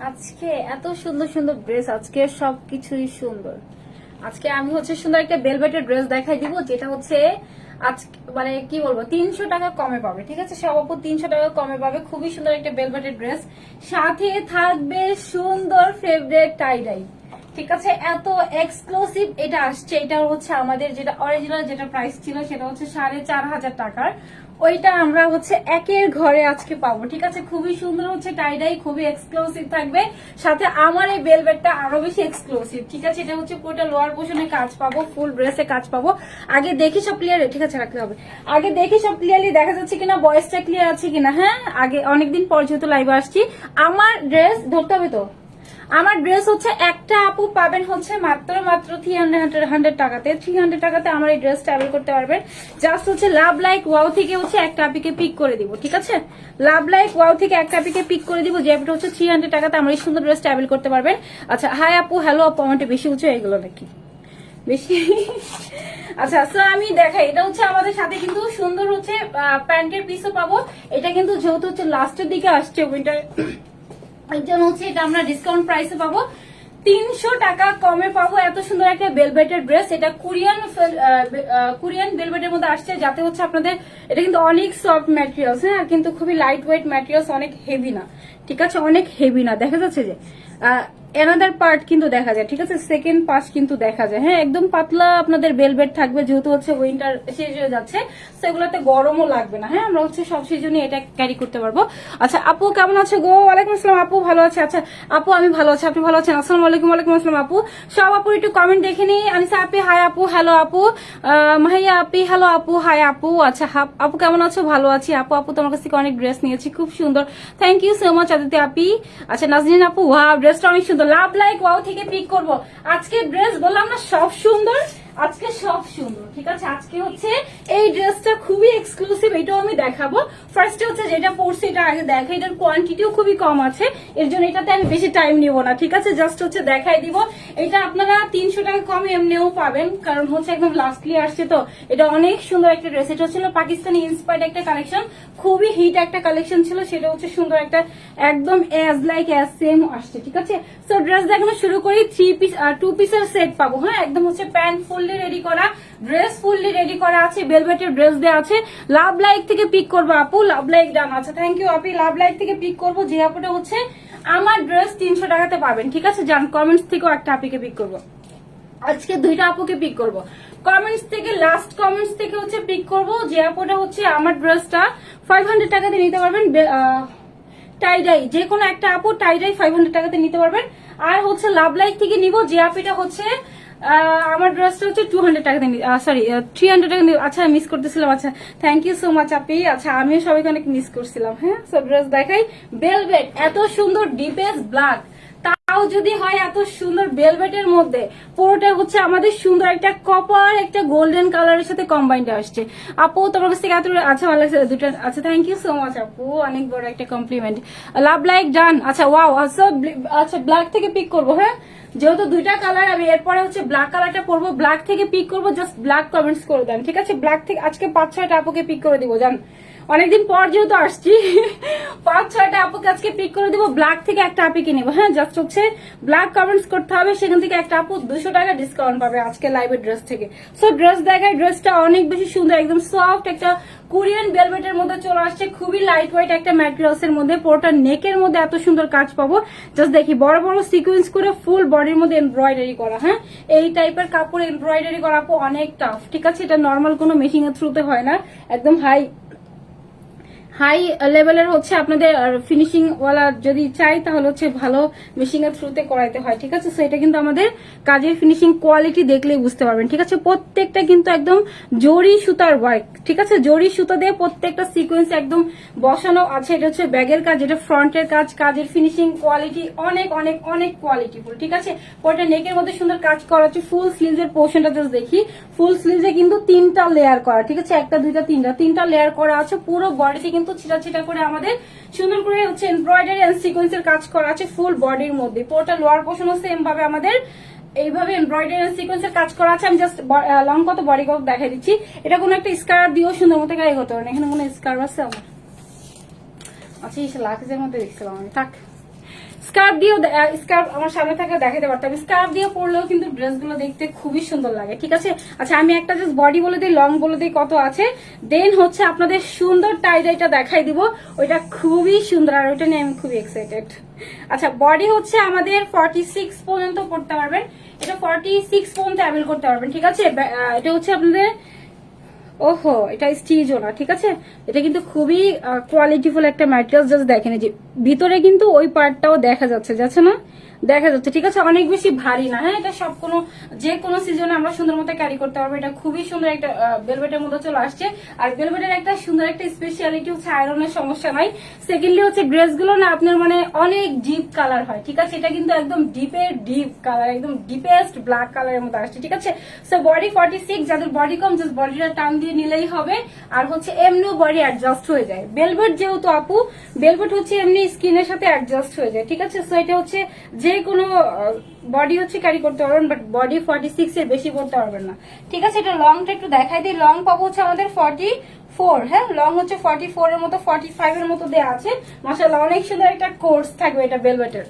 আজকে এত সুন্দর সুন্দর ড্রেস, আজকে সবকিছুই সুন্দর। আজকে আমি হচ্ছে সুন্দর একটা বেলভেটের ড্রেস দেখাই দিব, যেটা হচ্ছে আজকে মানে কি বলবো 300 টাকা কমে পাবে। ঠিক আছে, সব আপু 300 টাকা কমে পাবে। খুবই সুন্দর একটা বেলভেটের ড্রেস, সাথে থাকবে সুন্দর ফেভারিট টাই ডাই। ঠিক আছে, এত এক্সক্লুসিভ এটা আসছে। এটা হচ্ছে আমাদের যেটা অরিজিনাল যেটা প্রাইস ছিল সেটা হচ্ছে 4500 টাকার, ওইটা আমরা হচ্ছে একের ঘরে আজকে পাবো। ঠিক আছে, খুবই সুন্দর হচ্ছে টাইডাই, খুবই এক্সক্লুসিভ থাকবে। সাথে আমার এই বেলভেটটা আরো বেশি এক্সক্লুসিভ। ঠিক আছে, এটা হচ্ছে পুরোটা লোয়ার পোর্শনে কাজ পাবো, ফুল ড্রেসে কাজ পাবো। আগে দেখি সব ক্লিয়ার, ঠিক আছে রাখতে হবে। আগে দেখি সব ক্লিয়ারলি দেখা যাচ্ছে কিনা, ভয়েসটা ক্লিয়ার আছে কিনা। হ্যাঁ, আগে অনেকদিন পর যেহেতু লাইভে আসছি। আমার ড্রেস ধরতে হবে তো, আমার ড্রেস হচ্ছে একটা আপু পাবেন হচ্ছে মাত্র 300 টাকাতে। 300 টাকাতে আমার এই ড্রেস ট্রাভেল করতে পারবেন। জাস্ট হচ্ছে লাভ লাইক ওয়াও থেকে হচ্ছে একটা আপিকে পিক করে দিব। ঠিক আছে, লাভ লাইক ওয়াও থেকে একটা আপিকে পিক করে দিব, যে আপনি হচ্ছে 300 টাকাতে আমার এই সুন্দর ড্রেস ট্রাভেল করতে পারবেন। আচ্ছা, হাই আপু, হ্যালো আপু, আমার বেশি উঁচু এগুলো নাকি বেশি? আচ্ছা, তো আমি দেখাই। এটা হচ্ছে আমাদের সাথে কিন্তু সুন্দর হচ্ছে প্যান্টের পিসও পাবো। এটা কিন্তু যেহেতু হচ্ছে লাস্টের দিকে আসছে উইন্টার, এর জন্য হচ্ছে এটা আমরা ডিসকাউন্ট প্রাইসে পাবো, 300 টাকা কমে পাবো। এত সুন্দর একটা বেলভেটের ড্রেস, এটা কোরিয়ান বেলভেটের মধ্যে আসছে, যাতে হচ্ছে আপনাদের এটা কিন্তু অনেক সফট ম্যাটেরিয়ালস। হ্যাঁ, কিন্তু খুবই লাইট ওয়েট ম্যাটেরিয়ালস, অনেক হেভি না। ঠিক আছে, অনেক হেভি না, দেখা যাচ্ছে যে এনাদার পার্ট কিন্তু দেখা যায়। ঠিক আছে, সেকেন্ড পাশ কিন্তু দেখা যায়। হ্যাঁ, একদম পাতলা আপনাদের বেলভেট থাকবে, যেহেতু হচ্ছে উইন্টার শেষ হয়ে যাচ্ছে, সেগুলোতে গরমও লাগবে না। হ্যাঁ, আমরা হচ্ছে সব সিজনে এটা ক্যারি করতে পারবো। আচ্ছা আপু, কেমন আছে গো? ওয়ালাইকুম আসসালাম আপু, ভালো আছে? আচ্ছা আপু, আমি ভালো আছি, আপনি ভালো আছেন? আসসালামু আলাইকুম। ওয়ালাইকুম আসসালাম আপু। সব আপু একটু কমেন্ট দেখে নিই। আনিসা আপি, হাই আপু, হ্যালো আপু। মাহিয়া আপি, হ্যালো আপু, হাই আপু। আচ্ছা আপু কেমন আছো? ভালো আছি আপু। আপু তোমার কাছ থেকে অনেক ড্রেস নিয়েছি, খুব সুন্দর, thank you so much Aditi আপি। আচ্ছা নাজরিন আপু, ওয়াও ড্রেসটা অনেক সুন্দর, লাভ লাইক ওয়াও থেকে পিক করবো। আজকে ড্রেস বললাম না সব সুন্দর, আজকে সব সুন্দর। ঠিক আছে, আজকে হচ্ছে এই ড্রেসটা খুবই এক্সক্লুসিভ, এটাও আমি দেখাবো। ফার্স্টে হচ্ছে যেটা পড়ছি এটা আগে দেখা, এটার কোয়ান্টিটিও খুবই কম আছে, এর জন্য এটাতে আমি বেশি টাইম নিব না। ঠিক আছে, জাস্ট হচ্ছে দেখাই দিব। এটা আপনারা 300 টাকা কম এমনিও পাবেন, কারণ হচ্ছে একদম লাস্টলি আসছে তো। এটা অনেক সুন্দর একটা ড্রেস, এটা ছিল পাকিস্তানি ইন্সপায়ার্ড একটা কালেকশন, খুবই হিট একটা কালেকশন ছিল। সেটা হচ্ছে সুন্দর একটা একদম অ্যাজ লাইক অ্যাজ সেম আসছে। ঠিক আছে, সো ড্রেস দেখানো শুরু করি। 2 পিসের সেট পাবো। হ্যাঁ, একদম হচ্ছে প্যান্ট ফুললি রেডি করা, ড্রেস ফুললি রেডি করা আছে, বেলভেটের ড্রেস দেওয়া আছে। লাভ লাইক থেকে পিক করবো আপু, লাভ লাইক ডান। আচ্ছা thank you Api, love like থেকে পিক করবো, যে আপুটা হচ্ছে আমার ড্রেস 300 টাকাতে পাবেন। ঠিক আছে, যান কমেন্টস থেকেও একটা আপিকে পিক করবো। আজকে 2টা আপুকে পিক করবো কমেন্টস থেকে, লাস্ট কমেন্টস থেকে হচ্ছে পিক করবো, যে আপুটা হচ্ছে আমার ড্রেসটা 500 টাকাতে নিতে পারবেন। টাইডাই যে কোনো একটা আপু টাইডাই 500 টাকাতে নিতে পারবেন। আর হচ্ছে লাভ লাইক থেকে নিব, যে আপিটা হচ্ছে আমার ড্রেসটা হচ্ছে 200 টাকাতে, সরি 300 টাকা। আচ্ছা মিস করতেছিলাম। আচ্ছা থ্যাংক ইউ সো মাচ আপি। আচ্ছা আমিও সবাইকে অনেক মিস করছিলাম। হ্যাঁ, সব ড্রেস দেখাই। বেলভেট এত সুন্দর, ডিপেস ব্ল্যাক, তাও যদি হয় এত সুন্দর বেলভেটের মধ্যে, পুরোটা হচ্ছে আমাদের সুন্দর একটা কপার একটা গোল্ডেন কালারের সাথে কম্বাইন্ড আসছে। আপু তোমার কাছ থেকে এত, আচ্ছা ভালো লাগছে দুটো। আচ্ছা থ্যাংক ইউ সো মাচ আপু, অনেক বড় একটা কমপ্লিমেন্ট, লাভ লাইক ডান। আচ্ছা ওয়াও, আচ্ছা ব্ল্যাক থেকে পিক করবো। হ্যাঁ, যেহেতু 2টা কালার, আমি এরপরে হচ্ছে ব্ল্যাক কালারটা পরবো, ব্ল্যাক থেকে পিক করবো। জাস্ট ব্ল্যাক কমেন্টস করে দেন। ঠিক আছে, ব্ল্যাক থেকে আজকে 5-6টা আপুকে পিক করে দিব। জান অনেকদিন পর যেহেতু আসছি, 5-6টা আপুকে আজকে পিক করে দিব। ব্ল্যাক থেকে একটা আপিকে নিবো। হ্যাঁ, জাস্ট হচ্ছে ব্ল্যাক কমেন্টস করতে হবে, সেখান থেকে একটা আপু 200 টাকা ডিসকাউন্ট পাবে আজকে লাইভের ড্রেস থেকে। সো ড্রেস দেখায়, ড্রেসটা অনেক বেশি সুন্দর, একদম সফট একটা কোরিয়ান বেলভেটের মধ্যে চলে আসছে, খুবই লাইট ওয়েট একটা ম্যাটেরিয়ালস এর মধ্যে। পুরোটা নেকের মধ্যে এত সুন্দর কাজ পাবো। জাস্ট দেখি, বড় বড় সিকোয়েন্স করে ফুল বডির মধ্যে এমব্রয়ডারি করা। হ্যাঁ, এই টাইপের কাপড় এমব্রয়ডারি করা আপু অনেক টাফ। ঠিক আছে, এটা নর্মাল কোনো মেশিং এর থ্রুতে হয় না, একদম হাই লেভেলের হচ্ছে আপনাদের ফিনিশিং ওয়ালা যদি চাই, তাহলে হচ্ছে ভালো মেশিং এর থ্রুতে করাইতে হয়। ঠিক আছে, সো এটা কিন্তু আমাদের কাজের ফিনিশিং কোয়ালিটি দেখলেই বুঝতে পারবেন। ঠিক আছে, প্রত্যেকটা কিন্তু একদম জরি সুতার ওয়ার্ক। ঠিক আছে, জরি সুতা দিয়ে প্রত্যেকটা সিকোয়েন্স একদম বসানো আছে। এটা হচ্ছে ব্যাগের কাজ, এটা ফ্রন্টের কাজ, কাজের ফিনিশিং কোয়ালিটি অনেক অনেক অনেক কোয়ালিটিফুল। ঠিক আছে, পরে নেকের মধ্যে সুন্দর কাজ করা আছে। ফুল স্লিভস এর পোর্শনটা জাস্ট দেখি, ফুল স্লিভসে কিন্তু 3টা লেয়ার করা। ঠিক আছে, 1টা 2টা 3টা লেয়ার করা আছে। পুরো বডিতে কিন্তু ছিটা ছিটা করে আমাদের সুন্দর করে হচ্ছে এমব্রয়ডারি এন্ড সিকোয়েন্সের কাজ করা আছে ফুল বডির মধ্যে। পুরোটা লোয়ার পোর্শন সেম ভাবে আমাদের এইভাবে এমব্রয়ডারি এন্ড সিকোয়েন্সের কাজ করা আছে। আমি জাস্ট লং কত বডি কত দেখাই দিচ্ছি। এটা কোনো একটা স্কার্ফ দিয়েও সুন্দর মতো গায়ে হতে পারে। এখানে কোনো স্কার্ফ আছে আমার? আচ্ছা এই লাখের মধ্যে দেখছিলাম আমি, থাক স্কার্ফ দিয়েও স্কার্ফ আমার সামনে থাকলে দেখাতে পারতাম, স্কার্ফ দিয়ে পরলেও কিন্তু ড্রেসগুলো দেখতে খুবই সুন্দর লাগে। ঠিক আছে, আচ্ছা আমি একটা জাস্ট বডি বলে দিই, লং বলে দিই কত আছে, দেন হচ্ছে আপনাদের সুন্দর টাই ডাইটা দেখাই দিব, ওইটা খুবই সুন্দর আর ওইটা নিয়ে আমি খুবই এক্সাইটেড। আচ্ছা বডি হচ্ছে আমাদের 46 পর্যন্ত পড়তে পারবেন, এটা 46 পর্যন্ত অ্যাভেল করতে পারবেন। ঠিক আছে, এটা হচ্ছে আপনাদের, ওহো এটা স্টিচও না, ঠিক আছে, এটা কিন্তু খুবই কোয়ালিটিফুল একটা ম্যাটেরিয়াল। জাস্ট দেখেন এই যে ভিতরে কিন্তু ওই পার্টটাও দেখা যাচ্ছে না, দেখা যাচ্ছে। ঠিক আছে, অনেক বেশি ভারী না। হ্যাঁ, এটা সব কোনো যে কোনো সিজনে আমরা সুন্দর মতো ক্যারি করতে পারবো। এটা খুবই সুন্দর একটা বেলভেটের মধ্যে চলে আসছে। আর বেলভেটের একটা সুন্দর একটা স্পেশালিটি হচ্ছে আয়রনের সমস্যা নাই। সেকেন্ডলি হচ্ছে ড্রেসগুলো না আপনার মানে অনেক ডিপ কালার হয়। ঠিক আছে, এটা কিন্তু একদম ডিপের ডিপ কালার, একদম ডিপেস্ট ব্ল্যাক কালারের মধ্যে আসছে। ঠিক আছে, সো বডি 46, যাদের বডি কম জাস্ট বডিটা টান দিয়ে নিলেই হবে। আর হচ্ছে এমনিও বডি অ্যাডজাস্ট হয়ে যায়। বেলভেট যেহেতু আপু, বেলভেট হচ্ছে এমনি স্কিনের সাথে অ্যাডজাস্ট হয়ে যায়। ঠিক আছে, সো এটা হচ্ছে যে কোনো বডি হচ্ছে ক্যারি করতে পারবেন, বাট বডি 46 এর বেশি করতে পারবেন না। ঠিক আছে, এটা লংটা একটু দেখাই দিই। লং পাবো হচ্ছে আমাদের 44, হ্যাঁ লং হচ্ছে 44 এর মতো, 45 এর মতো দেওয়া আছে। মাশাআল্লাহ অনেক সুন্দর একটা কোর্স থাকবে এটা বেলভেটের।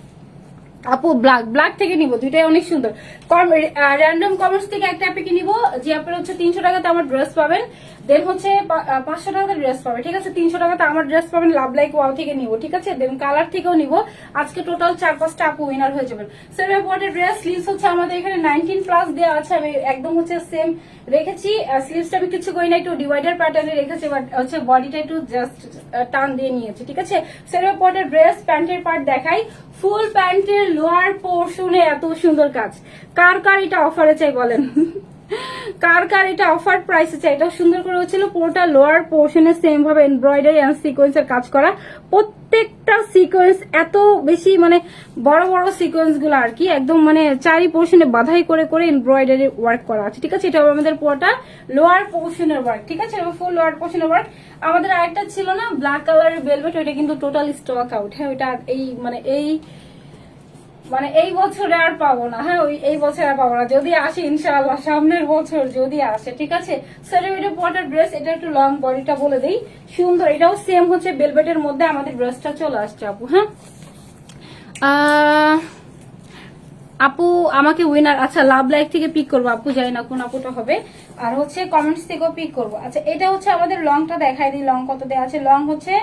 আপু ব্ল্যাক থেকে নিব, দুইটাই অনেক সুন্দর। র্যান্ডম কমার্স থেকে একটা অ্যাপে নিব, যে আপনার হচ্ছে 300 টাকাতে আমার ড্রেস পাবেন, দেন হচ্ছে 500 টাকাতে ড্রেস পাবেন। ঠিক আছে, 300 টাকাতে আমার ড্রেস পাবেন লাভ লাইক ওয়াও থেকে নিব। ঠিক আছে, দেন কালার থেকেও নিব। আজকে টোটাল 4-5টা আপু উইনার হয়ে যাবেন। সেভেন পয়েন্টের ড্রেস, স্লিভস হচ্ছে আমাদের এখানে 19+ দেওয়া আছে। আমি একদম হচ্ছে সেম রেখেছি, স্লিভসটা আমি কিছু করি না, একটু ডিভাইডার প্যাটার্নে রেখেছি, বাট হচ্ছে বডিটা একটু জাস্ট টান দিয়ে নিয়েছি। ঠিক আছে, সেভেন পয়েন্টের ড্রেস, প্যান্টের পার্ট দেখাই। ফুল প্যান্টের লোয়ার পোর্শনে এত সুন্দর কাজ, কার কার এটা অফারে চাই বলেন? কার কার এটা অফার প্রাইসে চাই? এটা সুন্দর করে হচ্ছিল পুরোটা লোয়ার পোর্শনে সেম ভাবে এমব্রয়ডারি এন্ড সিকোয়েন্সের কাজ করা। প্রত্যেকটা সিকোয়েন্স এত বেশি মানে বড় বড় সিকোয়েন্স গুলো আর কি, একদম মানে চারি পোর্শনে বাধাই করে করে এমব্রয়ডারি ওয়ার্ক করা আছে। ঠিক আছে, এটা আমাদের পুরোটা লোয়ার পোর্শনের ওয়ার্ক। ঠিক আছে, ফুল লোয়ার পোর্শনের ওয়ার্ক। আমাদের আরেকটা ছিল না ব্ল্যাক কালারের বেলভেট, ওইটা কিন্তু টোটাল স্টক আউট। হ্যাঁ, ওইটা এই বছরে আর পাবো না। হ্যাঁ, এই বছর আর পাবো না, যদি আসে ইনশাআল্লাহ সামনের বছর যদি আসে। ঠিক আছে, সেলিব্রিটি পটার ড্রেস, এটা একটু লং বডিটা বলে দেই, সুন্দর। এটাও সেম হচ্ছে বেলভেটের মধ্যে আমাদের ড্রেসটা চলে আসছে আপু। হ্যাঁ আপু আমাকে উইনার, আচ্ছা লাভ লাইফ থেকে পিক করবো আপু, জানি না কোন আপুটা হবে, আর হচ্ছে কমেন্টস থেকেও পিক করবো। আচ্ছা এটা হচ্ছে আমাদের লংটা দেখাই দিই, লং কত দেওয়া আছে। লং হচ্ছে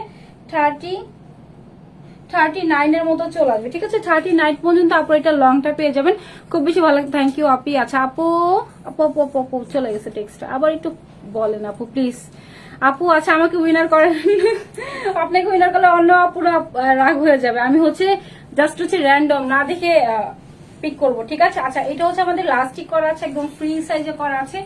39 এর মতো চলে আসবে। ঠিক আছে, 39 পর্যন্ত আপু এটা লংটা পেয়ে যাবেন, খুব বেশি ভালো লাগে। থ্যাংক ইউ আপি। আচ্ছা আপু আপু চলে গেছে টেক্সটটা, আবার একটু বলেন আপু প্লিজ। আপু আচ্ছা আমাকে উইনার করেন, আপনাকে উইনার করলে অন্য আপুরা রাগ হয়ে যাবে। আমি হচ্ছে জাস্ট হচ্ছে র্যান্ডম না দেখে পিক করবো। ঠিক আছে, আচ্ছা এটা হচ্ছে আমাদের লাস্টিক করা আছে, একদম ফ্রি সাইজে করা আছে।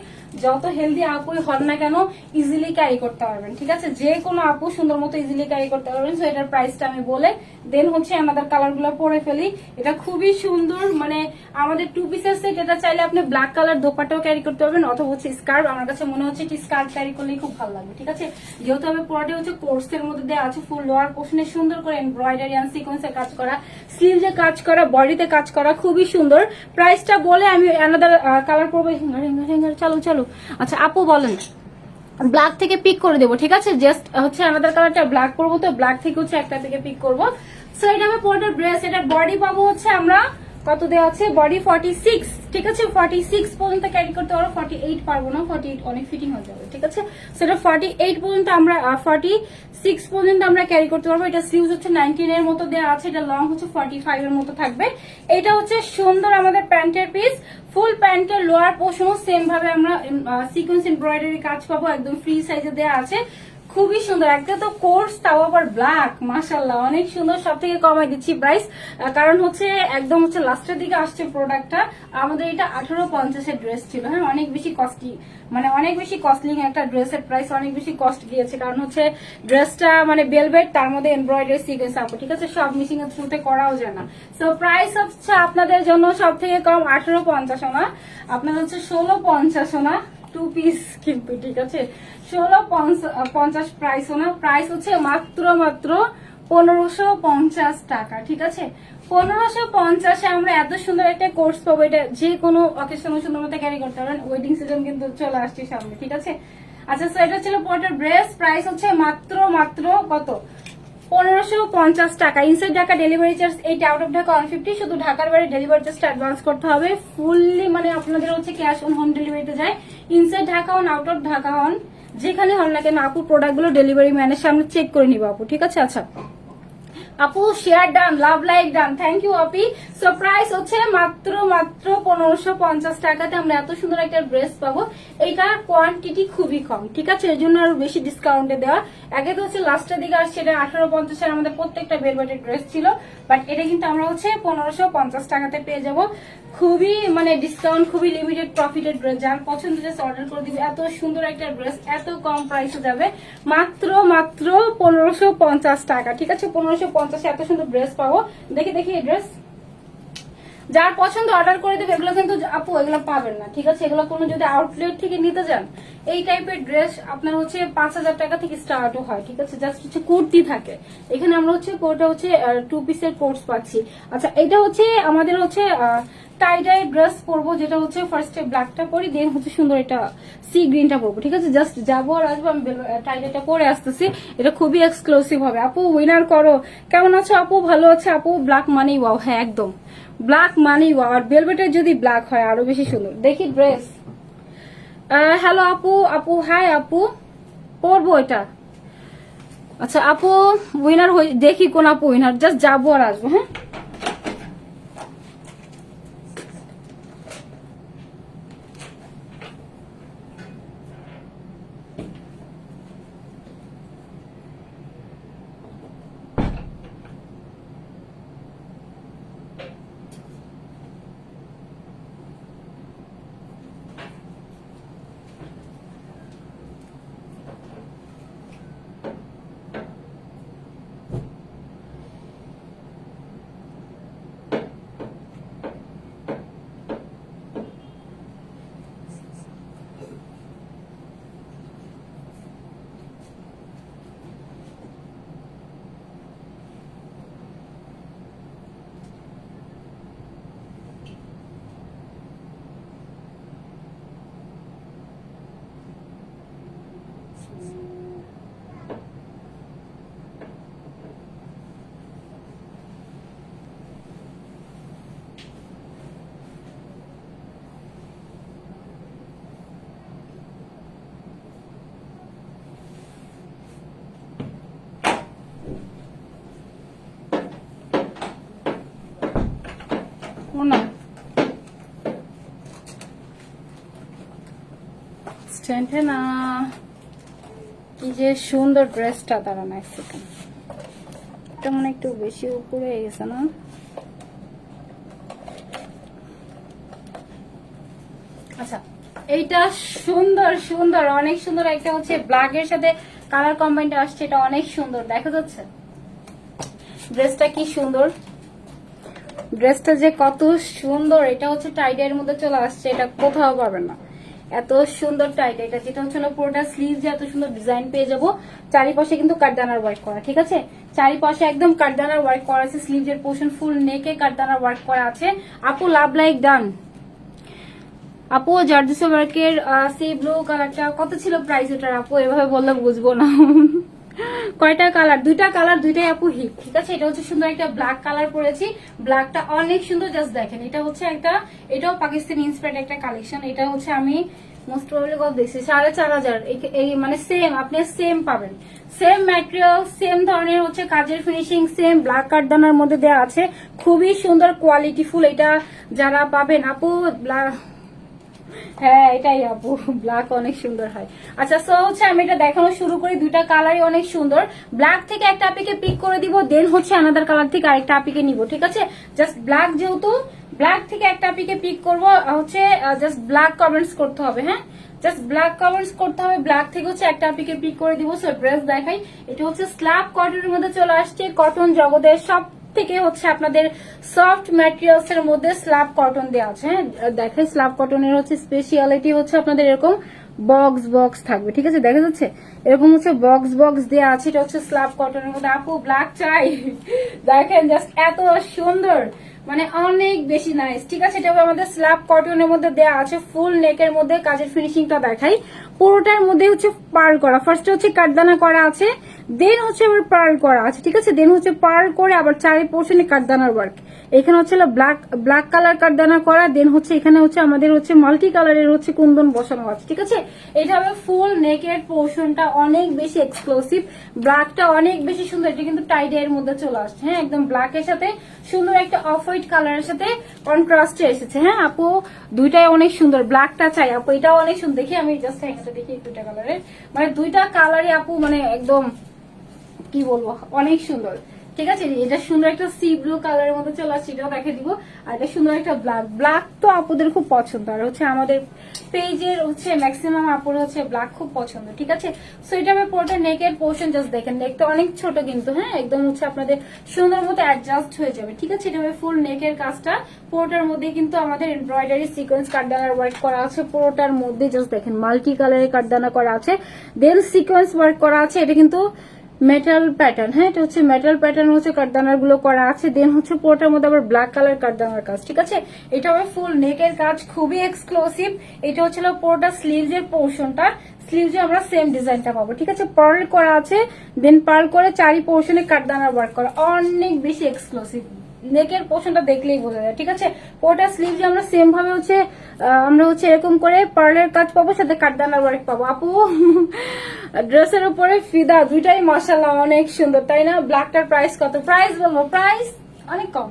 যত হেলদি আপুই হন না কেন ইজিলি ক্যারি করতে পারবেন। ঠিক আছে, যে কোনো আপু সুন্দর মতো ইজিলি ক্যারি করতে পারবেন। সো এটার প্রাইসটা আমি বলে দেন হচ্ছে আমাদের কালার গুলো পরে ফেলি। এটা খুবই সুন্দর, মানে আমাদের 2 পিসের সেট। এটা চাইলে আপনি ব্ল্যাক কালার দোপাটাও ক্যারি করতে পারবেন, অথবা হচ্ছে স্কার্ফ। আমার কাছে মনে হচ্ছে এটি স্কার্ফ ক্যারি করলেই খুব ভালো লাগবে। ঠিক আছে, যেহেতু আমি পুরোটা হচ্ছে কোর্সের মধ্যে দেওয়া আছে, ফুল লোয়ার পোর্শনে সুন্দর করে এমব্রয়ডারি এন্ড সিকোয়েন্সের কাজ করা, স্লিভসে কাজ করা, বডিতে কাজ করা, খুবই সুন্দর। প্রাইসটা বলে আমি অ্যানাদার কালার পরবো। চালু। আচ্ছা আপু বলেন, ব্ল্যাক থেকে পিক করে দেবো। ঠিক আছে, জাস্ট হচ্ছে আমাদের কালারটা ব্ল্যাক করবো, তো ব্ল্যাক থেকে হচ্ছে একটা থেকে পিক করবো। সো এটা হবে পোর্টার ড্রেস। এটার বডি পাবো হচ্ছে আমরা কত দেওয়া আছে, বডি 46। ঠিক আছে, 46 পর্যন্ত ক্যারি করতে পারবো, 48 পারবো না, 48 অনেক ফিটিং হয়ে যাবে। ঠিক আছে, সেটা 48 পর্যন্ত আমরা 46 পর্যন্ত আমরা ক্যারি করতে পারবো। এটা স্লিভস হচ্ছে 19 এর মতো দেওয়া আছে, এটা লং হচ্ছে 45 এর মতো থাকবে। এটা হচ্ছে সুন্দর আমাদের প্যান্টের পিস, ফুল প্যান্টের লোয়ার পোর্শনও সেম ভাবে আমরা সিকোয়েন্স এমব্রয়ডারি কাজ পাবো, একদম ফ্রি সাইজে দেওয়া আছে, খুবই সুন্দর। একটা তো কোর্স, তাও আবার ব্ল্যাক, মাশাআল্লাহ অনেক সুন্দর। সব থেকে কমাই দিচ্ছি প্রাইস, কারণ হচ্ছে একদম হচ্ছে লাস্টের দিকে আসছে প্রোডাক্টটা। আমাদের এটা 1850 এর ড্রেস ছিল। হ্যাঁ, অনেক বেশি কস্টলি, মানে অনেক বেশি কস্টলি একটা ড্রেসের প্রাইস অনেক বেশি কস্ট গিয়েছে, কারণ হচ্ছে ড্রেসটা মানে বেলভেট, তার মধ্যে এমব্রয়ডারি সিকোয়েন্স আপু। ঠিক আছে, সব মিশিং এর থ্রুতে করাও যায় না। সো প্রাইস হচ্ছে আপনাদের জন্য সব থেকে কম 1850 না, আপনাদের হচ্ছে 1650 না, 2 পিস কিন্তু। ঠিক আছে, 1650 প্রাইস না, প্রাইস হচ্ছে মাত্র 1550 টাকা। ঠিক আছে, 1550-এ আমরা এত সুন্দর একটা কোর্স পাবো। এটা যে কোনো অকেশনে সুন্দর মতো ক্যারি করতে পারবেন, ওয়েডিং সিজন কিন্তু চলে আসছে সামনে। ঠিক আছে, আচ্ছা সো এটা ছিল পোর্টার ড্রেস, প্রাইস হচ্ছে মাত্র কত 1550 টাকা। ইনসাইড ঢাকা ডেলিভারি চার্জ, এইটা আউট অফ ঢাকা 150, শুধু ঢাকার বাইরে ডেলিভারি চার্জটা অ্যাডভান্স করতে হবে। ফুললি মানে আপনাদের হচ্ছে ক্যাশ অন হোম ডেলিভারিতে যায়। ইনসাইড ঢাকা হন, আউট অফ ঢাকা হন, যেখানে হন না কেন আপু প্রোডাক্টগুলো ডেলিভারি ম্যানের সামনে চেক করে নিব আপু, ঠিক আছে? আচ্ছা আপু share done, love like done, thank you আপি। সো প্রাইস হচ্ছে মাত্র 1550 টাকাতে আমরা এত সুন্দর একটা ড্রেস পাবো। এইটার কোয়ান্টিটি খুবই কম, ঠিক আছে? এর জন্য আরো বেশি ডিসকাউন্টে দেওয়া। আগে তো হচ্ছে লাস্টের দিকে আসছে, এটা 1850 এর আমাদের প্রত্যেকটা বেলভেটের ড্রেস ছিল, বাট এটা কিন্তু আমরা হচ্ছে 1550 টাকাতে পেয়ে যাব। খুবই মানে ডিসকাউন্ট, খুবই লিমিটেড প্রফিটেড ড্রেস। যার পছন্দ জাস্ট অর্ডার করে দিবে। এত সুন্দর একটা ড্রেস এত কম প্রাইসে যাবে মাত্র 1550 টাকা, ঠিক আছে? 1550 এত সুন্দর ড্রেস পাবো। দেখি এই ড্রেস যার পছন্দ অর্ডার করে দেবে। এগুলো কিন্তু আপু এগুলো পাবেন না, ঠিক আছে? এগুলো কোনো যদি আউটলেট থেকে নিতে যান, এই টাইপের ড্রেস আপনার হচ্ছে 5000 টাকা থেকে স্টার্টও হয়, ঠিক আছে? জাস্ট হচ্ছে কুর্তি থাকে। এখানে আমরা হচ্ছে কোটা হচ্ছে 2 পিসের কোর্স পাচ্ছি। আচ্ছা এটা হচ্ছে আমাদের হচ্ছে টাই ডাই ড্রেস পরবো, যেটা হচ্ছে ফার্স্টে ব্ল্যাকটা পরি, দেন হচ্ছে সুন্দর এটা সি গ্রিনটা পরবো, ঠিক আছে? জাস্ট যাবো আর আসবো, আমি টাই ডাইটা পরে আসতেছি। এটা খুবই এক্সক্লুসিভ হবে। আপু উইনার করো, কেমন আছো আপু? ভালো আছে আপু? ব্ল্যাক মানেই ওয়াও, হ্যাঁ একদম ব্ল্যাক মানেই ওয়াও। আর ভেলভেটের যদি ব্ল্যাক হয় আরো বেশি সুন্দর। দেখি ড্রেস। হ্যালো আপু, আপু হাই আপু, পরবো এটা। আচ্ছা আপু উইনার দেখি কোন আপু উইনার, জাস্ট যাবো আর আসবো। হ্যাঁ না স্ট্যান্ডে না, কি যে সুন্দর ড্রেসটা, তারা না সেকেন্ড এটা মনে একটু বেশি উপরে হয়ে গেছে না? আচ্ছা এইটা সুন্দর সুন্দর অনেক সুন্দর একটা হচ্ছে ব্ল্যাক এর সাথে কালার কম্বাইন্ড আসছে, এটা অনেক সুন্দর দেখা যাচ্ছে। ড্রেসটা কি সুন্দর, ড্রেসটা যে কত সুন্দর। এটা হচ্ছে টাইডের মধ্যে চলে আসছে, এটা কোথাও পাবেন না। এত সুন্দর টাইট, এটা যেটা হচ্ছে পুরোটা স্লিভ যে এত সুন্দর ডিজাইন পেয়ে যাবো। চারিপাশে কিন্তু কাঠদানার ওয়ার্ক করা, ঠিক আছে? চারিপাশে একদম কাঠদানার ওয়ার্ক করা আছে। স্লিভের পোর্শন ফুল নেকে কাঠদানার ওয়ার্ক করা আছে। আপু লাভ লাইক ডান। আপু জার্জিস ওয়ার্কের সি ব্লু কালারটা কত ছিল প্রাইস এটার? আপু এভাবে বললে বুঝবো না। কয়টা কালার? দুইটা কালার, দুইটাই আপু হিট, ঠিক আছে? এটা হচ্ছে সুন্দর একটা ব্ল্যাক কালার পরেছি, ব্ল্যাকটা অনেক সুন্দর। জাস্ট দেখেন, এটা হচ্ছে একটা, এটাও পাকিস্তানি ইন্সপায়ার্ড একটা কালেকশন। এটা হচ্ছে আমি মোস্ট প্রবাবলি কত দেখছি 4500। এই মানে সেম আপনি সেম পাবেন, সেম ম্যাটেরিয়াল, সেম ধরনের হচ্ছে কাজের ফিনিশিং, সেম ব্ল্যাক কাঠদানার মধ্যে দেওয়া আছে। খুবই সুন্দর কোয়ালিটিফুল। এটা যারা পাবেন আপু, হ্যাঁ এটাই আপু, ব্ল্যাক অনেক সুন্দর হয়। আচ্ছা সো হচ্ছে আমি এটা দেখানো শুরু করি। দুইটা কালারই অনেক সুন্দর। ব্ল্যাক থেকে একটা আপিকে পিক করে দিব, দেন হচ্ছে আনাদার কালার থেকে আরেকটা আপিকে নিব, ঠিক আছে? জাস্ট ব্ল্যাক, যেহেতু ব্ল্যাক থেকে একটা আপিকে পিক করব, হচ্ছে জাস্ট ব্ল্যাক কমেন্টস করতে হবে। হ্যাঁ জাস্ট ব্ল্যাক কমেন্টস করতে হবে। ব্ল্যাক থেকে হচ্ছে একটা আপিকে পিক করে দিব। সো ড্রেস দেখাই। এটা হচ্ছে স্ল্যাব কটনের মধ্যে চলে আসছে। কটন জগতের সব থেকে হচ্ছে আপনাদের সফট ম্যাটেরিয়ালস এর মধ্যে স্ল্যাব কটন দেওয়া আছে। হ্যাঁ দেখেন, স্ল্যাব কটনের হচ্ছে স্পেশালিটি হচ্ছে আপনাদের এরকম বক্স বক্স থাকবে, ঠিক আছে? দেখা যাচ্ছে এরকম হচ্ছে বক্স বক্স দেওয়া আছে। এটা হচ্ছে স্ল্যাব কটনের মধ্যে। আপু ব্ল্যাক চাই, দেখেন জাস্ট এত সুন্দর, মানে অনেক বেশি নাইস, ঠিক আছে? এটা আমাদের স্ল্যাব কটনের মধ্যে দেওয়া আছে। ফুল নেকের মধ্যে কাজের ফিনিশিংটা দেখাই, পুরোটার মধ্যে হচ্ছে পার্ল করা, ফার্স্টে হচ্ছে কাঠদানা করা আছে, দেন হচ্ছে আবার পার্ল করা আছে, ঠিক আছে, দেন হচ্ছে পার্ল করে আবার চারি পোর্শনে কাঠদানার ওয়ার্ক। এখানে হচ্ছে ব্ল্যাক কালার কাঠদানা করা, দেন হচ্ছে এখানে হচ্ছে আমাদের হচ্ছে মাল্টি কালারের হচ্ছে কুন্দন বসানো আছে, ঠিক আছে। এটা হবে ফুল নেকের পোর্শনটা, অনেক বেশি এক্সক্লুসিভ, ব্ল্যাকটা অনেক বেশি সুন্দর। এটা কিন্তু টাই ডাই এর মধ্যে চলে আসছে, হ্যাঁ, একদম ব্ল্যাকের সাথে সুন্দর একটা অফ হোয়াইট কালারের সাথে কন্ট্রাস্টে এসেছে। হ্যাঁ আপু, দুইটাই অনেক সুন্দর, ব্ল্যাকটা চাই আপু, এটাও অনেক সুন্দর। দেখি আমি জাস্ট এখানে দেখি দুইটা কালারের, মানে দুইটা কালারই আপু মানে একদম কি বলবো অনেক সুন্দর, ঠিক আছে। এটা সুন্দর একটা সি ব্লু কালারের মধ্যে চলে আসছে, এটাও দেখে দিব। আর এটা সুন্দর একটা ব্ল্যাক তো আপুদের খুব পছন্দ, আর হচ্ছে আমাদের পেজের হচ্ছে ম্যাক্সিমাম আপুর হচ্ছে ব্ল্যাক খুব পছন্দ, ঠিক আছে। সো এটা আমি পুরোটা নেকের পোর্শন জাস্ট দেখেন, দেখতে অনেক ছোট কিন্তু, হ্যাঁ, একদম হচ্ছে আপনাদের সুন্দর মতো অ্যাডজাস্ট হয়ে যাবে, ঠিক আছে। এটা ফুল নেকের কাজটা, পুরোটার মধ্যে কিন্তু আমাদের এমব্রয়ডারি সিকোয়েন্স কাঠদানার ওয়ার্ক করা আছে, পুরোটার মধ্যে জাস্ট দেখেন মাল্টি কালারের কাঠদানা করা আছে, দেন সিকোয়েন্স ওয়ার্ক করা আছে। এটা কিন্তু মেটাল প্যাটার্ন, হ্যাঁ, এটা হচ্ছে মেটাল প্যাটার্ন হচ্ছে কাঠদানার গুলো করা আছে, দেন হচ্ছে পুরোটার মধ্যে আবার ব্ল্যাক কালার কাঠদানার কাজ, ঠিক আছে। এটা হবে ফুল নেকের কাজ, খুবই এক্সক্লুসিভ। এটা হচ্ছে পুরোটা স্লিভস এর পোর্শনটা, স্লিভসে আমরা সেম ডিজাইনটা পাবো, ঠিক আছে। পার্ল করা আছে, দেন পার্ল করে চারি পোর্শনে কাঠদানার ওয়ার্ক করা, অনেক বেশি এক্সক্লুসিভ। নেকের পোর্শনটা দেখলেই বোঝা যায়, ঠিক আছে। পুরোটা স্লিভসে আমরা সেম ভাবে হচ্ছে আমরা হচ্ছে এরকম করে পার্লের কাজ পাবো, সাথে কাঠদানার ওয়ার্ক পাবো। আপু ড্রেসের উপরে ফিদা, দুইটাই মাশাআল্লাহ অনেক সুন্দর, তাই না? ব্ল্যাকটার প্রাইস কত? প্রাইস বলবো, প্রাইস অনেক কম,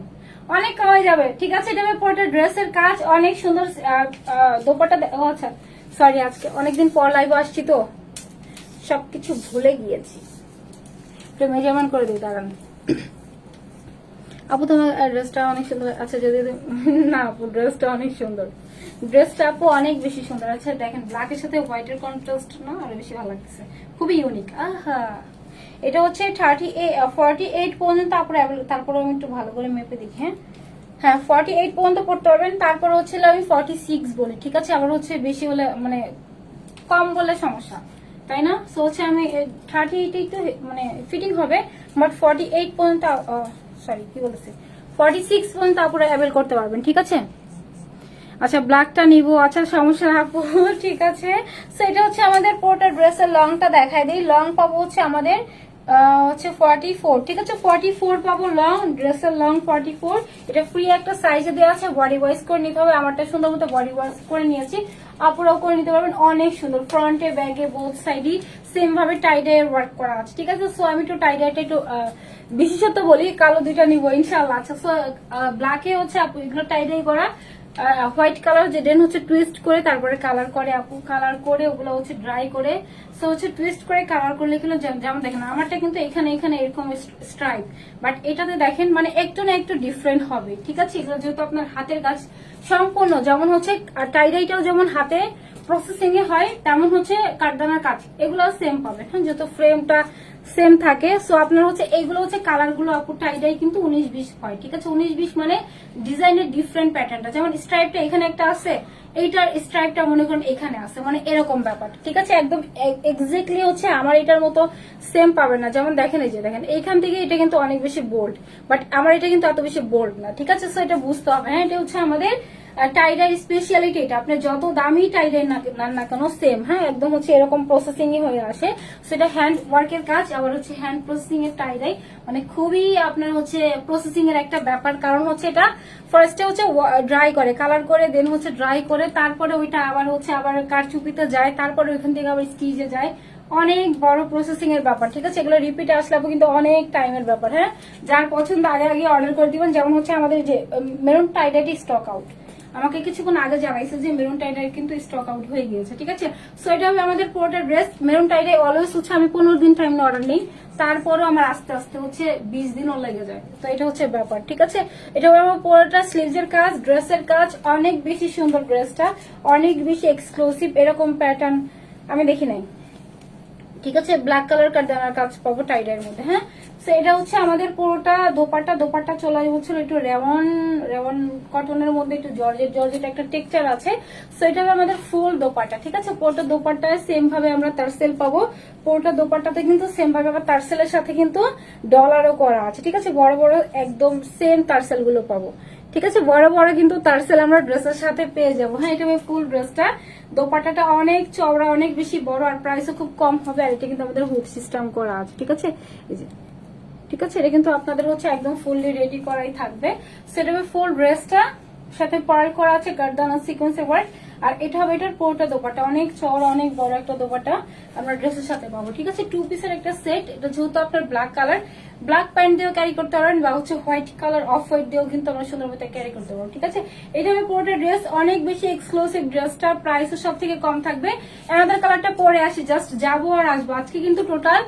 অনেক কমে যাবে, ঠিক আছে। এটা পুরোটা ড্রেসের কাজ অনেক সুন্দর। দোপাট্টা, আচ্ছা সরি, আজকে অনেকদিন পর লাইভ আসছি তো সবকিছু ভুলে গিয়েছি, একটু মেজারমেন্ট করে দিই, দাঁড়ান। আপু তোমার ড্রেসটা অনেক সুন্দর, আচ্ছা যদি না আপু ড্রেসটা অনেক সুন্দর, ড্রেসটা আপু অনেক বেশি সুন্দর। আচ্ছা দেখেন ব্ল্যাকের সাথে হোয়াইটের কন্ট্রাস্ট না আরো বেশি ভালো লাগছে, খুবই ইউনিক। আহা, এটা হচ্ছে 48 পর্যন্ত আপনার, তারপরে আমি একটু ভালো করে মেপে দেখি। হ্যাঁ 48 পর্যন্ত পড়তে পারবেন, তারপর হচ্ছে আমি 46 বলি, ঠিক আছে। আবার হচ্ছে বেশি হলে মানে কম বলে সমস্যা, তাই না? সো হচ্ছে আমি 38 একটু মানে ফিটিং হবে, বাট 48 পর্যন্ত সরি কি বলেছি 46 পর্যন্ত আপনারা অ্যাভেল করতে পারবেন, ঠিক আছে। আচ্ছা ব্ল্যাকটা নিব, আচ্ছা সমস্যা না আপু, ঠিক আছে। সো এটা হচ্ছে আমাদের পুরোটা ড্রেসের লংটা দেখাই দিই। লং পাবো হচ্ছে আমাদের হচ্ছে 44, ঠিক আছে, 44 পাবো লং, ড্রেসের লং 44। এটা ফ্রি একটা সাইজে দেওয়া আছে, বডি ওয়াইজ করে নিতে হবে। আমারটা সুন্দর মতো বডি ওয়াইজ করে নিয়েছি, আপুরাও করে নিতে পারবেন, অনেক সুন্দর। ফ্রন্টে ব্যাগে বোথ সাইডই সেম ভাবে টাই ডাই ওয়ার্ক করা আছে, ঠিক আছে। সো আমি একটু টাই ডাইটা একটু বিশেষত বলি, কালো দুইটা নিবো ইনশাল্লাহ। আচ্ছা সো ব্ল্যাকে হচ্ছে আপু এগুলো টাই ডাই করা, হোয়াইট কালার যে দেন হচ্ছে টুইস্ট করে তারপরে কালার করে আপু, কালার করে ওগুলো হচ্ছে ড্রাই করে, সো হচ্ছে টুইস্ট করে কালার করলে কিন্তু যেমন দেখেন আমারটা কিন্তু এখানে এখানে এরকম স্ট্রাইপ, বাট এটাতে দেখেন মানে একটু না একটু ডিফারেন্ট হবে, ঠিক আছে। এগুলো যেহেতু আপনার হাতের কাজ সম্পূর্ণ, যেমন হচ্ছে টাইডাইটাও যেমন হাতে প্রসেসিং এ হয়, তেমন হচ্ছে কাঠদানার কাজ, এগুলো সেম পাবেন, হ্যাঁ, যেহেতু ফ্রেমটা সেম থাকে। সো আপনার হচ্ছে এইগুলো হচ্ছে কালার গুলো আপু টাইডাই কিন্তু 19-20 হয়, ঠিক আছে। 19-20 মানে ডিজাইনের ডিফারেন্ট প্যাটার্নটা, যেমন স্ট্রাইপটা এখানে একটা আছে, এইটার স্ট্রাইপটা মনে করেন এখানে আছে, মানে এরকম ব্যাপার, ঠিক আছে। একদম এক্স্যাক্টলি হচ্ছে আমার এটার মতো সেম পাবেন না। যেমন দেখেন এই যে দেখেন এইখান থেকে এটা কিন্তু অনেক বেশি বোল্ড, বাট আমার এটা কিন্তু এত বেশি বোল্ড না, ঠিক আছে। সো এটা বুঝতে হবে, হ্যাঁ, এটা হচ্ছে আমাদের টাইডাই স্পেশালিটি। এটা আপনি যত দামি টাইডাই না কেন সেম, হ্যাঁ, একদম হচ্ছে এরকম প্রসেসিং হয়ে আসে। সেটা হ্যান্ড ওয়ার্কের কাজ, আবার হচ্ছে হ্যান্ড প্রসেসিং এর টাইডাই, মানে খুবই আপনার হচ্ছে প্রসেসিং এর একটা ব্যাপার। কারণ হচ্ছে এটা ফার্স্টে হচ্ছে ড্রাই করে, কালার করে, দেন হচ্ছে ড্রাই করে, তারপরে ওইটা আবার হচ্ছে আবার কারচুপিতে যায়, তারপরে ওইখান থেকে আবার স্কিজে যায়, অনেক বড় প্রসেসিং এর ব্যাপার, ঠিক আছে। এগুলো রিপিট আসলে কিন্তু অনেক টাইমের ব্যাপার, হ্যাঁ। যার পছন্দ আগে আগে অর্ডার করে দিবেন। যেমন হচ্ছে আমাদের যে মেরুন টাইডাইটি স্টক আউট, আমাকে কিছুক্ষণ আগে জানাইছে যে মেরুন টাইডাই কিন্তু স্টক আউট হয়ে গিয়েছে, ঠিক আছে। সো এটা হবে আমাদের পুরোটা ড্রেস। মেরুন টাইডাই অলওয়েজ হচ্ছে আমি 15 দিন টাইম অর্ডার নেই, তারপরও আমার আস্তে আস্তে হচ্ছে 20 দিনও লেগে যায়, তো এটা হচ্ছে ব্যাপার, ঠিক আছে। এটা হবে আমার পুরোটা স্লিভসের কাজ, ড্রেসের কাজ, অনেক বেশি সুন্দর ড্রেসটা, অনেক বেশি এক্সক্লুসিভ। এরকম প্যাটার্ন আমি দেখি নাই, ঠিক আছে। ব্ল্যাক কালার কাঠদানার কাজ পাবো টাইডাইয়ের মধ্যে, হ্যাঁ। সো এটা হচ্ছে আমাদের পুরোটা দোপাট্টা চলে হচ্ছিল একটু রেওয়ান কটনের মধ্যে একটু জর্জেট একটা টেক্সচার আছে। সো এটা হবে আমাদের ফুল দোপাট্টা, ঠিক আছে। পুরোটা দোপাট্টায় সেম ভাবে আমরা তারসেল পাবো, পুরোটা দোপাট্টাতে কিন্তু সেম ভাবে আবার তারসেলের সাথে কিন্তু ডলারও করা আছে, ঠিক আছে। বড় বড় একদম সেম তারসেল গুলো পাবো, ঠিক আছে, বড় বড় কিন্তু টার্সেল আমরা ড্রেসের সাথে পেয়ে যাবো। হ্যাঁ, এটা ফুল ড্রেসটা, দোপাট্টাটা অনেক চওড়া, অনেক বেশি বড়, আর প্রাইসও খুব কম হবে। আর এটা কিন্তু আমাদের হুক সিস্টেম করা আছে, ঠিক আছে, এই যে, ঠিক আছে, এটা কিন্তু আপনাদের হচ্ছে একদম ফুললি রেডি করাই থাকবে। সেটা ফুল ড্রেসটা সাথে পার্ল করা আছে, গার্দানা সিকোয়েন্সের ওয়ার্ক। আর এটা হবে এটার পুরোটা দোপাট্টা, অনেক চওড়া, অনেক বড় একটা দোপাট্টা আমরা ড্রেসের সাথে পাবো। ঠিক আছে, 2 পিসের একটা সেট। এটা যেহেতু আপনার ব্ল্যাক কালার, ব্ল্যাক প্যান্ট দিয়েও ক্যারি করতে পারবেন, বা হচ্ছে হোয়াইট কালার অফ হোয়াইট দিয়েও কিন্তু আমরা সুন্দর মতো ক্যারি করতে পারবো। ঠিক আছে, এটা হবে পুরোটা ড্রেস, অনেক বেশি এক্সক্লুসিভ ড্রেসটা, প্রাইসও সব থেকে কম থাকবে। অ্যানাদার কালারটা পরে আসি, জাস্ট যাবো আর আসবো। আজকে কিন্তু টোটাল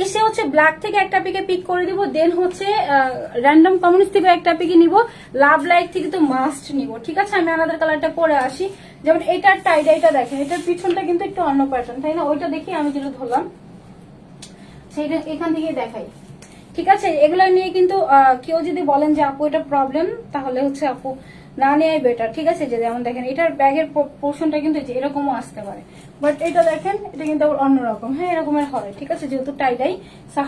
এসে হচ্ছে ব্ল্যাক থেকে একটা পিকে পিক করে দিব, দেন হচ্ছে র্যান্ডম কমিউনিস্ট থেকে একটা পিকে নিব, লাভ লাইট থেকে তো মাস্ট নিব। ঠিক আছে, আমি অ্যানাদার কালারটা পরে আসি। যেমন এটার টাইডাইটা দেখেন, এটার পিছনটা কিন্তু একটু অন্য প্যাটার্ন, তাই না? ওইটা দেখি, আমি যেটা ধরলাম সেইটা এখান থেকে দেখাই। ঠিক আছে, এগুলো নিয়ে কিন্তু কেউ যদি বলেন যে আপু এটা প্রবলেম, তাহলে হচ্ছে আপু না নেওয়াই বেটার। ঠিক আছে, যে যেমন দেখেন এটার ব্যাগের পোর্শনটা কিন্তু এরকমও আসতে পারে, বাট এটা দেখেন এটা কিন্তু আবার অন্যরকম। হ্যাঁ, এরকমের হয়। ঠিক আছে, যেহেতু টাইডাই,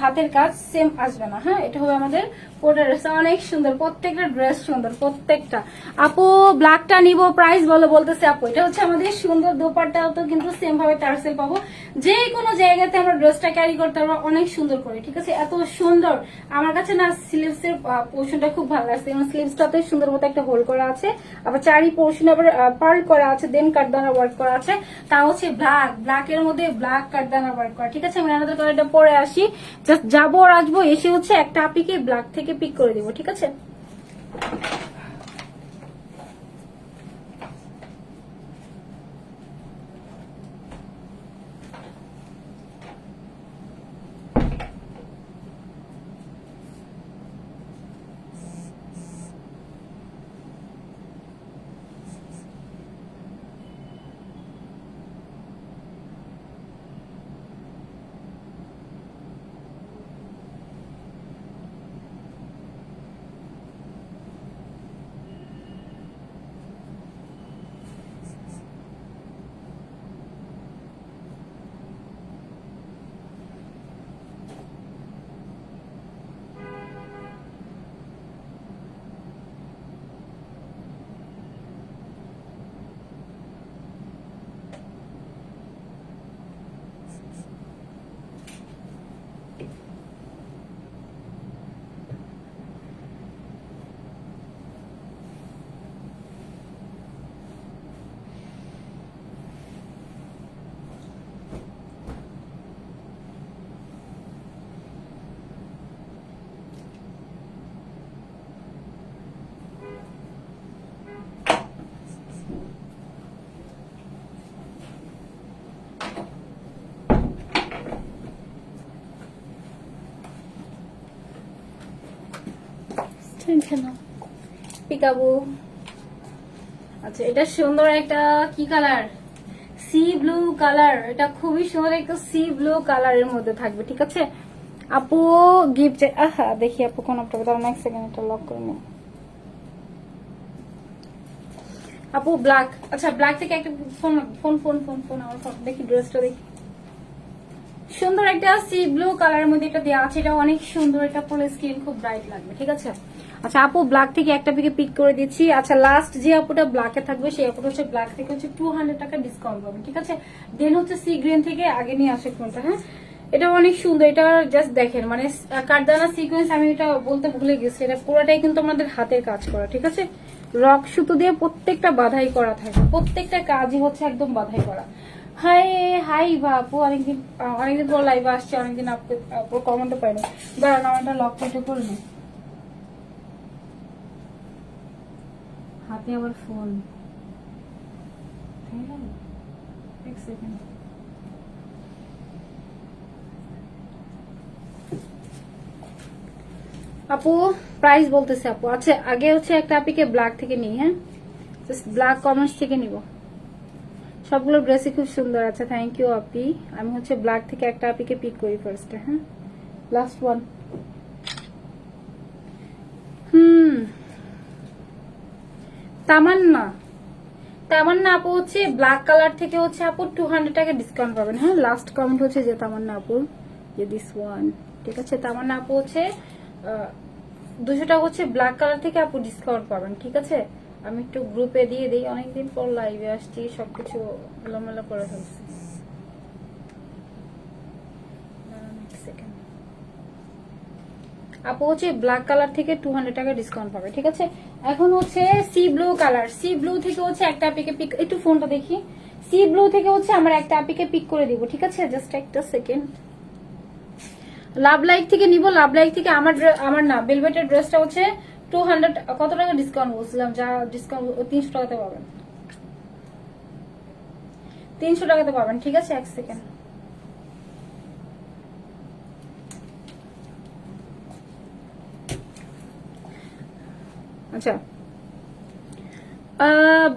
হাতের কাজ সেম আসবে না। হ্যাঁ, এটা হবে আমাদের পুরোটা ড্রেস, অনেক সুন্দর, প্রত্যেকটা ড্রেস সুন্দর প্রত্যেকটা। আপু ব্ল্যাকটা নিব, প্রাইস বলতেছে আপু এটা হচ্ছে আমাদের সুন্দর দোপাট্টাও তো কিন্তু সেম ভাবে টার্সেল পাবো, যে কোনো জায়গাতে আমরা ড্রেসটা ক্যারি করতে পারবো অনেক সুন্দর করে। ঠিক আছে, এত সুন্দর। আমার কাছে না স্লিভস এর পোর্শনটা খুব ভালো লাগছে, এবং স্লিভসটাতে সুন্দর মতো একটা হোল করা আছে, আবার চারি পোর্শন আবার পার্ল করা আছে, দেন কাটদানা ওয়ার্ক করা আছে, তা হচ্ছে ব্ল্যাক এর মধ্যে ব্ল্যাক কাটদানা ওয়ার্ক করা। ঠিক আছে, আমি আলাদা কালারটা পরে আসি, জাস্ট যাবো আর আসবো, এসে হচ্ছে একটা আপিকে ব্ল্যাক থেকে পিক করে দিব। ঠিক আছে, পিকাবো। আচ্ছা, এটা সুন্দর একটা কি কালার, সি ব্লু কালার, এটা খুবই সুন্দর একটা সি ব্লু কালারের মধ্যে থাকবে। ঠিক আছে, আপু গিফট, আহা দেখি আপু কোন আপনাকে, তার এক সেকেন্ড এটা লক করে নিই। আপু ব্ল্যাক, আচ্ছা ব্ল্যাক থেকে একটা phone phone phone phone phone আমার ফোন দেখি, ড্রেসটা দেখি, সুন্দর একটা সি ব্লু কালারের মধ্যে এটা দেওয়া আছে, এটা অনেক সুন্দর, এটা পুরো স্কিন খুব ব্রাইট লাগবে। ঠিক আছে, আচ্ছা আপু ব্ল্যাক থেকে একটা পিকে পিক করে দিচ্ছি। আচ্ছা, লাস্ট যে আপুটা ব্ল্যাকে থাকবে সেই আপুটা হচ্ছে ব্ল্যাক থেকে হচ্ছে 200 টাকা ডিসকাউন্ট পাবে। ঠিক আছে, দেন হচ্ছে সি গ্রিন থেকে আগে নিয়ে আসে কোনটা। হ্যাঁ, এটা অনেক সুন্দর, এটা জাস্ট দেখেন, মানে কারদানা সিকোয়েন্স, আমি এটা বলতে ভুলে গেছি, এটা পুরোটাই কিন্তু আমাদের হাতের কাজ করা। ঠিক আছে, রক সুতো দিয়ে প্রত্যেকটা বাধাই করা থাকে, প্রত্যেকটা কাজই হচ্ছে একদম বাধাই করা। হাই হাই বাপু, অনেকদিন পর লাইভে আসছে, অনেকদিন আপু কমেন্টও পাইনি। দাঁড়ান, আমার একটা লক কেটে করে নি, হাতে আবার ফোন, এক সেকেন্ড। আপু প্রাইস বলতেছে আপু। আচ্ছা, আগে হচ্ছে একটা আপিকে ব্ল্যাক থেকে নিই। হ্যাঁ, ব্ল্যাক কমার্স থেকে নিব, সবগুলো ড্রেসই খুব সুন্দর। আচ্ছা, থ্যাংক ইউ আপি। আমি হচ্ছে ব্ল্যাক থেকে একটা আপিকে পিক করি ফার্স্টে। হ্যাঁ, লাস্ট ওয়ান। তামান্না, তামান্না আপু হচ্ছে ব্ল্যাক কালার থেকে হচ্ছে আপু 200 টাকা ডিসকাউন্ট পাবেন। হ্যাঁ, লাস্ট কমেন্ট হচ্ছে যে তামান্না আপু, যে দিস ওয়ান। ঠিক আছে, তামান্না আপু হচ্ছে 200 টাকা হচ্ছে ব্ল্যাক কালার থেকে আপু ডিসকাউন্ট পাবেন, ঠিক আছে? আমি একটু গ্রুপে দিয়ে দিই, অনেকদিন পর লাইভে আসছি, সবকিছু এলোমেলো করে ফেলছি। আপু হচ্ছে ব্ল্যাক কালার থেকে 200 টাকা ডিসকাউন্ট পাবে, ঠিক আছে? এখন হচ্ছে C blue colour, C blue থেকে হচ্ছে একটা আপিকে পিক, একটু ফোনটা দেখি। সি ব্লু থেকে হচ্ছে আমরা একটা আপিকে পিক করে দিব, ঠিক আছে? জাস্ট একটা সেকেন্ড। লাভ লাইক থেকে নিব, লাভ লাইক থেকে আমার না বেলভেটের ড্রেসটা হচ্ছে 200 কত টাকা ডিসকাউন্ট বলছিলাম, যা ডিসকাউন্ট 300 টাকাতে পাবেন, 300 টাকাতে পাবেন, ঠিক আছে? এক সেকেন্ড। আচ্ছা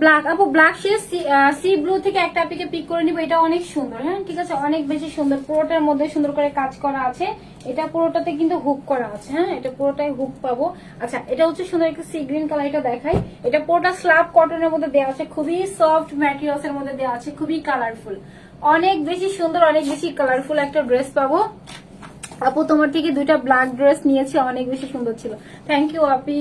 ব্ল্যাক আপু, ব্ল্যাক সি ব্লু থেকে একটা আপিকে পিক করে নিব, এটা অনেক সুন্দর, হ্যাঁ ঠিক আছে, অনেক বেশি সুন্দর, পুরোটার মধ্যে সুন্দর করে কাজ করা আছে, এটা পুরোটাতে কিন্তু হুক করা আছে, হ্যাঁ এটা পুরোটাই হুক পাবো। আচ্ছা এটা হচ্ছে সুন্দর একটা সি গ্রিন কালার, এটা দেখাই, এটা পুরোটা স্ল্যাব কটনের মধ্যে দেওয়া আছে, খুবই সফট ম্যাটেরিয়ালস এর মধ্যে দেওয়া আছে, খুবই কালারফুল, অনেক বেশি সুন্দর, অনেক বেশি কালারফুল একটা ড্রেস পাবো। আপু তোমার থেকে দুইটা ব্ল্যাক ড্রেস নিয়েছি, অনেক বেশি সুন্দর ছিল, thank you Api.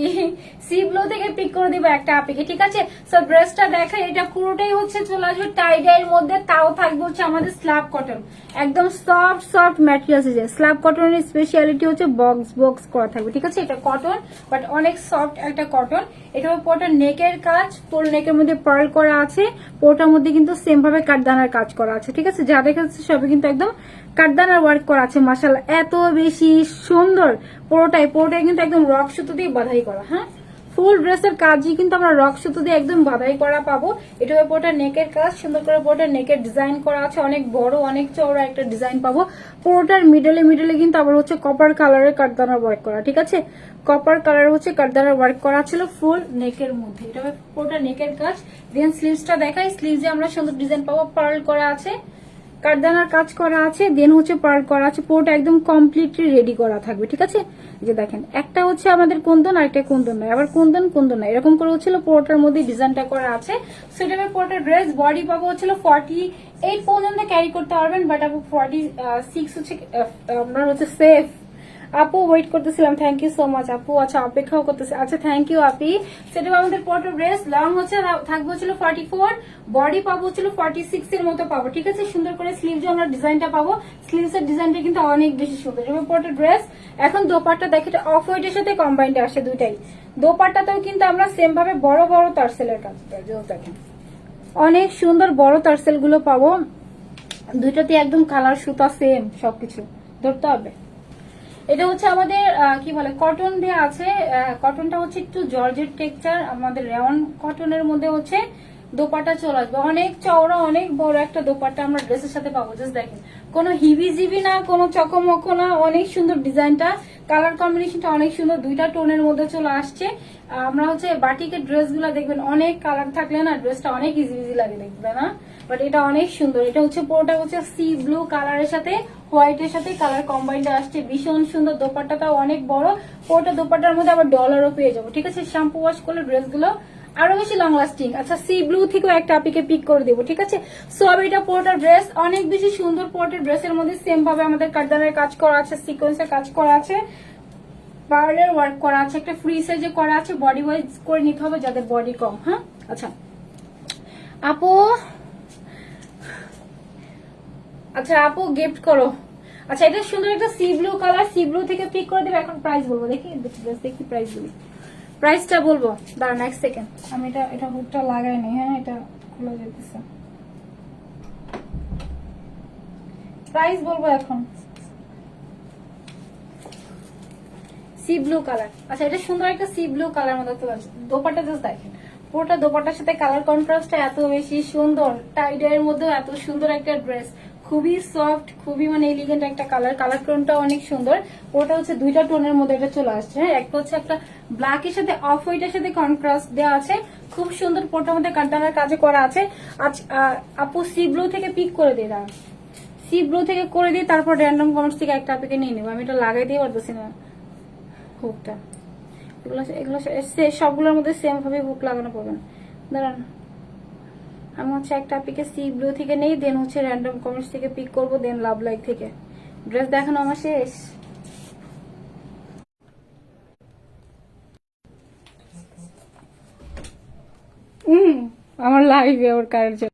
C blue থেকে পিক করে দিব একটা আপিকে, ঠিক আছে? সো ড্রেসটা দেখাই, এটা পুরোটাই হচ্ছে চলে আসবে টাই ডাইয়ের মধ্যে, তাও থাকবে হচ্ছে আমাদের স্ল্যাব কটন, একদম সফট সফট ম্যাটেরিয়ালস। স্ল্যাব কটনের স্পেশালিটি হচ্ছে বক্স বক্স করা থাকবে, ঠিক আছে? এটা কটন বাট অনেক সফট একটা কটন। এটা পুরোটা নেকের কাজ, ফুল নেকের মধ্যে পার্ল করা আছে, পুরোটার মধ্যে কিন্তু সেম ভাবে কাঠদানার কাজ করা আছে, ঠিক আছে? যা দেখাচ্ছে সবই কিন্তু একদম কাঠদানার ওয়ার্ক করা আছে, মাশাআল্লাহ এত বেশি সুন্দর, পুরোটাই কিন্তু একদম রক সুতো দিয়ে বাঁধাই করা, হ্যাঁ ফুল ড্রেসের কাজই কিন্তু আমরা রক সুতো দিয়ে একদম বাঁধাই করা পাবো। এটা পুরোটা নেকের কাজ, সুন্দর করে পুরোটা নেকের ডিজাইন করা আছে, অনেক বড় অনেক চওড়া একটা ডিজাইন পাবো। পুরোটার মিডলে কিন্তু আবার হচ্ছে কপার কালারের কাঠদানার ওয়ার্ক করা, ঠিক আছে? কপার কালার হচ্ছে কাঠদানার ওয়ার্ক করা ছিল ফুল নেকের মধ্যে, এটা পুরোটা নেকের কাজ। দেন স্লিভসটা দেখাই, স্লিভসে আমরা সুন্দর ডিজাইন পাবো, পার্ল করা আছে, কাঠদানার কাজ করা আছে, দেন হচ্ছে পার্ল করা আছে, পুরোটা একদম কমপ্লিটলি রেডি করা থাকবে, ঠিক আছে? যে দেখেন একটা হচ্ছে আমাদের কুন্দন আর একটা কুন্দন নয়, আবার কুন্দন নয়, এরকম করে হচ্ছিল পুরোটার মধ্যে ডিজাইনটা করা আছে। সেটা পুরোটা ড্রেস বডি পাবো হচ্ছিল 48 পর্যন্ত ক্যারি করতে পারবেন, বাট আপু 46 হচ্ছে আপনার হচ্ছে সেফ। আপু ওয়েট করতেছিলাম, থ্যাংক ইউ সো মাচ আপু। আচ্ছা অপেক্ষাও করতেছে, আচ্ছা থ্যাংক ইউ আপি। সেটা আমাদের পুরোটা ড্রেস লং হচ্ছে থাকবে হচ্ছিল 44, বডি পাবো হচ্ছিল 46 এর মতো পাবো, ঠিক আছে? সুন্দর করে স্লিভস আমরা ডিজাইনটা পাবো, স্লিভস এর ডিজাইনটা কিন্তু অনেক বেশি সুন্দর, এবার পুরোটা ড্রেস। এখন দোপাট্টা দেখে, অফ হোয়াইটের সাথে কম্বাইন্ড আসে দুইটাই, দোপাট্টাতেও কিন্তু আমরা সেম ভাবে বড় বড় টার্সেলের কাজ দেখেন, অনেক সুন্দর বড় টার্সেল গুলো পাবো, দুইটাতে একদম কালার সুতা সেম, সবকিছু ধরতে হবে। এটা হচ্ছে আমাদের কি বলে কটন দেয়া আছে, কটনটা হচ্ছে একটু জর্জেট টেক্সচার, আমাদের রেওয়ান কটনের মধ্যে হচ্ছে দোপাট্টা চলে আসবে, অনেক চওড়া অনেক বড় একটা দোপাট্টা আমরা ড্রেসের সাথে পাবো। জাস্ট দেখেন, কোনো হিবি জিবি না, কোনো চকমকো না, অনেক সুন্দর ডিজাইনটা, কালার কম্বিনেশনটা অনেক সুন্দর, দুইটা টোনের মধ্যে চলে আসছে। আমরা হচ্ছে বাটিকের ড্রেসগুলো দেখবেন অনেক কালার থাকলে না ড্রেসটা অনেক ইজি লাগে দেখবে না, বাট এটা অনেক সুন্দর। এটা হচ্ছে পুরোটা হচ্ছে সি ব্লু কালারের সাথে হোয়াইটের সাথে কালার কম্বাইন্ডটা আসছে, ভীষণ সুন্দর, দোপাট্টাটাও অনেক বড়, পুরোটা দোপাট্টার মধ্যে আবার ডলারও পেয়ে যাবো, ঠিক আছে? শ্যাম্পু ওয়াশ করলে ড্রেসগুলো আরো বেশি লং লাস্টিং। আচ্ছা সি ব্লু থেকেও একটা আপিকে পিক করে দেবো, ঠিক আছে? সো এটা পুরোটা ড্রেস অনেক বেশি সুন্দর, পুরোটা ড্রেসের মধ্যে সেম ভাবে আমাদের কাঠদানের কাজ করা আছে, সিকোয়েন্সের কাজ করা আছে, পার্লের ওয়ার্ক করা আছে, একটা ফ্রি সাইজে করা আছে, বডি ওয়াইজ করে নিতে হবে যাদের বডি কম, হ্যাঁ? আচ্ছা আপু, আচ্ছা আপু গিফট করো। আচ্ছা এটা সুন্দর একটা C blue colour, C blue থেকে পিক করে দেবে। এখন প্রাইস বলবো, দেখি দেখি প্রাইস বলি, প্রাইসটা বলবো, দাঁড়ান এক সেকেন্ড, আমি এটা হুকটা লাগাইনি, হ্যাঁ এটা খুলে যেতেছে, প্রাইস বলবো এখন। সি ব্লু কালার, আচ্ছা এটা সুন্দর একটা সি ব্লু কালার মধ্যে চলে আসছে, দোপাট্টা জাস্ট দেখেন, পুরোটা দোপাট্টার সাথে কালার কন্ট্রাস্টটা এত বেশি সুন্দর, টাইডের মধ্যে এত সুন্দর একটা ড্রেস, খুবই সফট, খুবই মানে এলিগেন্ট একটা কালার, কালার টোনটা অনেক সুন্দর, ওটা হচ্ছে দুইটা টোনের মধ্যে এটা চলে আসছে, হ্যাঁ একটা হচ্ছে একটা ব্ল্যাক এর সাথে অফ হোয়াইটের সাথে কন্ট্রাস্ট দেওয়া আছে, খুব সুন্দর, পোটার মধ্যে কাঠদানার কাজে করা আছে। আপু সি ব্লু থেকে পিক করে দিয়ে দাও, সি ব্লু থেকে করে দিয়ে তারপর র্যান্ডম কমেন্টস থেকে একটা আপিকে নিয়ে নেবো, আমি এটা লাগাই দিয়ে পারতেছি না হুকটা, এগুলো সবগুলোর মধ্যে সেম ভাবে হুক লাগানো পাবেন। দাঁড়ান আমি হচ্ছে একটা আপিকে সি ব্লু থেকে নেই, দেন হচ্ছে র্যান্ডম কমেন্টস থেকে পিক করবো, দেন লাভ লাইক থেকে। ড্রেস দেখানো আমার শেষ। আমার লাইভে ওর কার জন্য